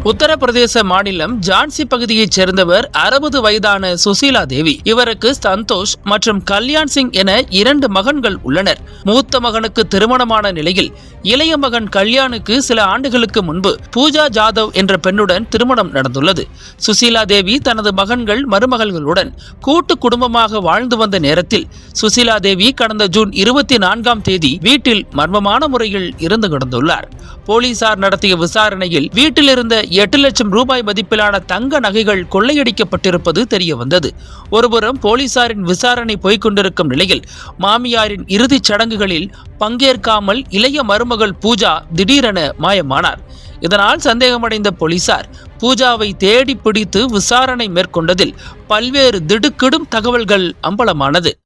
உத்தரப்பிரதேச மாநிலம் ஜான்சி பகுதியைச் சேர்ந்தவர் 60 வயதான சுசீலா தேவி. இவருக்கு சந்தோஷ் மற்றும் கல்யாண் சிங் என 2 மகன்கள் உள்ளனர். மூத்த மகனுக்கு திருமணமான நிலையில் இளைய மகன் கல்யாணுக்கு சில ஆண்டுகளுக்கு முன்பு பூஜா ஜாதவ் என்ற பெண்ணுடன் திருமணம் நடந்துள்ளது. சுசீலா தேவி தனது மகன்கள் மருமகள்களுடன் கூட்டு குடும்பமாக வாழ்ந்து வந்த நேரத்தில் சுசீலா தேவி கடந்த ஜூன் 24ஆம் தேதி வீட்டில் மர்மமான முறையில் இறந்து கிடந்துள்ளார். போலீசார் நடத்திய விசாரணையில் வீட்டில் இருந்த 8 லட்சம் ரூபாய் மதிப்பிலான தங்க நகைகள் கொள்ளையடிக்கப்பட்டிருப்பது தெரியவந்தது. ஒருபுறம் போலீசாரின் விசாரணை போய்கொண்டிருக்கும் நிலையில் மாமியாரின் இறுதிச் சடங்குகளில் பங்கேற்காமல் இளைய மருமகள் பூஜா திடீரென மாயமானார். இதனால் சந்தேகமடைந்த போலீசார் பூஜாவை தேடி பிடித்து விசாரணை மேற்கொண்டதில் பல்வேறு திடுக்கிடும் தகவல்கள் அம்பலமானது.